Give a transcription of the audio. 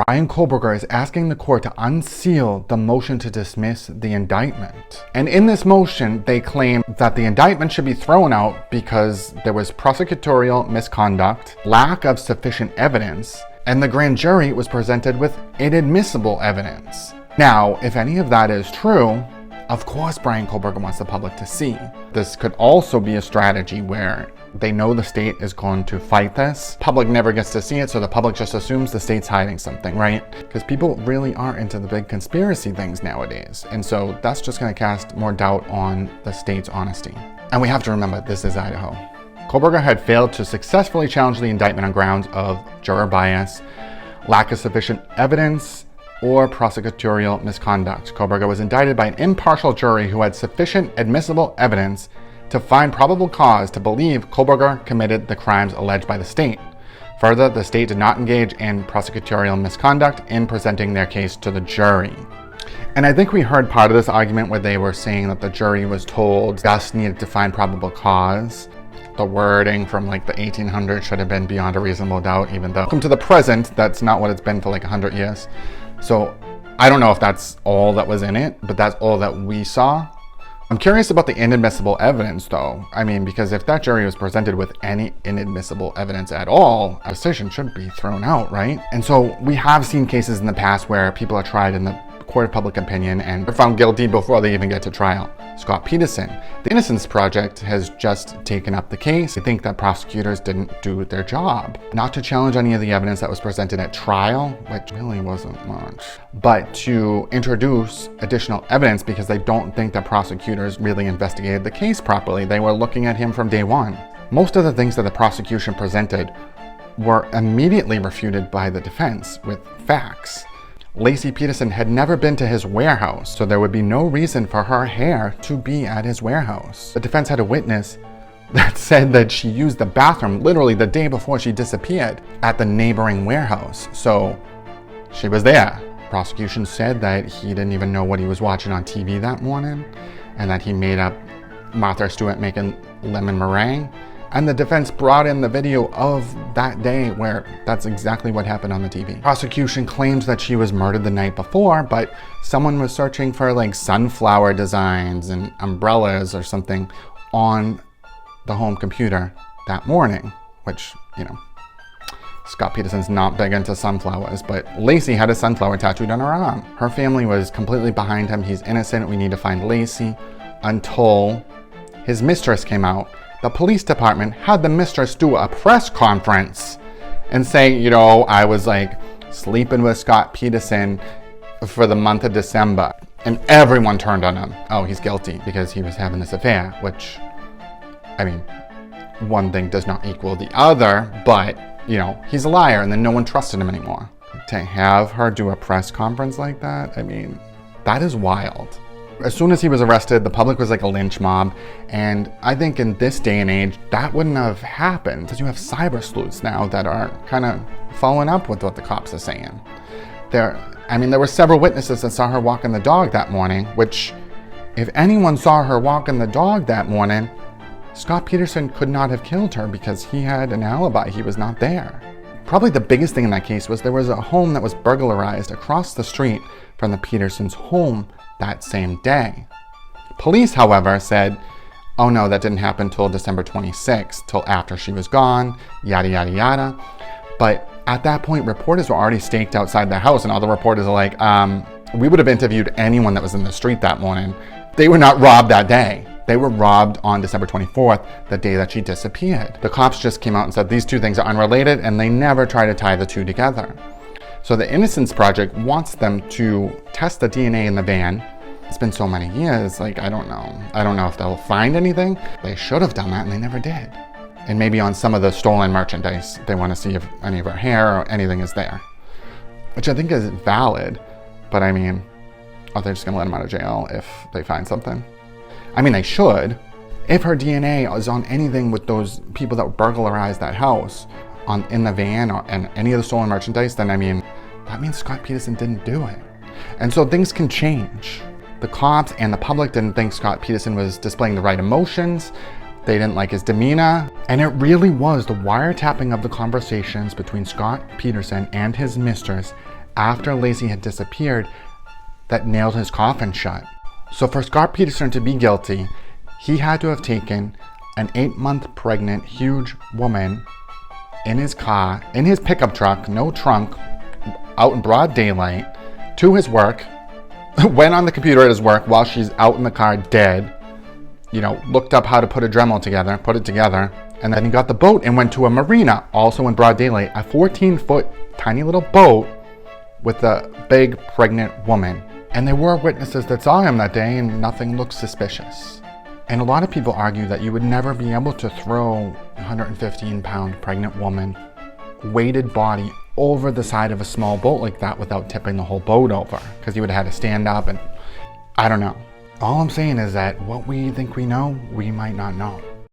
Brian Kohberger is asking the court to unseal the motion to dismiss the indictment. And in this motion, they claim that the indictment should be thrown out because there was prosecutorial misconduct, lack of sufficient evidence, and the grand jury was presented with inadmissible evidence. Now, if any of that is true, of course Brian Kohberger wants the public to see. This could also be a strategy where they know the state is going to fight this. Public never gets to see it, so the public just assumes the state's hiding something, right? Because people really are into the big conspiracy things nowadays. And so that's just going to cast more doubt on the state's honesty. And we have to remember, this is Idaho. Kohberger had failed to successfully challenge the indictment on grounds of juror bias, lack of sufficient evidence, or prosecutorial misconduct. Kohberger was indicted by an impartial jury who had sufficient admissible evidence to find probable cause to believe Kohberger committed the crimes alleged by the state. Further, the state did not engage in prosecutorial misconduct in presenting their case to the jury. And I think we heard part of this argument where they were saying that the jury was told just needed to find probable cause. The wording from like the 1800s should have been beyond a reasonable doubt, even though come to the present, that's not what it's been for like 100 years. So I don't know if that's all that was in it, but that's all that we saw. I'm curious about the inadmissible evidence though. I mean, because if that jury was presented with any inadmissible evidence at all, a decision should be thrown out, right? And so we have seen cases in the past where people are tried in the court of public opinion and are found guilty before they even get to trial. Scott Peterson. The Innocence Project has just taken up the case. I think that prosecutors didn't do their job. Not to challenge any of the evidence that was presented at trial, which really wasn't much, but to introduce additional evidence because they don't think that prosecutors really investigated the case properly. They were looking at him from day one. Most of the things that the prosecution presented were immediately refuted by the defense with facts. Laci Peterson had never been to his warehouse, so there would be no reason for her hair to be at his warehouse. The defense had a witness that said that she used the bathroom literally the day before she disappeared at the neighboring warehouse, so she was there. Prosecution said that he didn't even know what he was watching on TV that morning, and that he made up Martha Stewart making lemon meringue. And the defense brought in the video of that day where that's exactly what happened on the TV. Prosecution claims that she was murdered the night before, but someone was searching for like sunflower designs and umbrellas or something on the home computer that morning, which, you know, Scott Peterson's not big into sunflowers, but Laci had a sunflower tattooed on her arm. Her family was completely behind him. He's innocent. We need to find Laci. Until his mistress came out. The police department had the mistress do a press conference and say, you know, I was like sleeping with Scott Peterson for the month of December. And everyone turned on him. Oh, he's guilty because he was having this affair, which, I mean, one thing does not equal the other, but, you know, he's a liar and then no one trusted him anymore. To have her do a press conference like that, I mean, that is wild. As soon as he was arrested, the public was like a lynch mob. And I think in this day and age, that wouldn't have happened because you have cyber sleuths now that are kind of following up with what the cops are saying. There were several witnesses that saw her walking the dog that morning, which if anyone saw her walking the dog that morning, Scott Peterson could not have killed her because he had an alibi. He was not there. Probably the biggest thing in that case was there was a home that was burglarized across the street from the Petersons' home that same day. Police, however, said, oh no, that didn't happen till December 26th, till after she was gone, yada, yada, yada. But at that point, reporters were already staked outside the house, and all the reporters are like, we would have interviewed anyone that was in the street that morning. They were not robbed that day. They were robbed on December 24th, the day that she disappeared. The cops just came out and said these two things are unrelated, and they never try to tie the two together. So the Innocence Project wants them to test the DNA in the van. It's been so many years, like, I don't know. I don't know if they'll find anything. They should have done that and they never did. And maybe on some of the stolen merchandise, they want to see if any of her hair or anything is there. Which I think is valid, but I mean, are they just gonna let him out of jail if they find something? I mean, they should. If her DNA is on anything with those people that burglarized that house, in the van and any of the stolen merchandise, then I mean, that means Scott Peterson didn't do it. And so things can change. The cops and the public didn't think Scott Peterson was displaying the right emotions. They didn't like his demeanor. And it really was the wiretapping of the conversations between Scott Peterson and his mistress after Lacey had disappeared that nailed his coffin shut. So for Scott Peterson to be guilty, he had to have taken an 8-month pregnant huge woman in his car, in his pickup truck, no trunk, out in broad daylight, to his work, went on the computer at his work while she's out in the car dead, looked up how to put a Dremel together, put it together, and then he got the boat and went to a marina, also in broad daylight, a 14-foot tiny little boat with a big pregnant woman. And there were witnesses that saw him that day and nothing looked suspicious. And a lot of people argue that you would never be able to throw a 115-pound pregnant woman, weighted body, over the side of a small boat like that without tipping the whole boat over, because you would have had to stand up and I don't know. All I'm saying is that what we think we know, we might not know.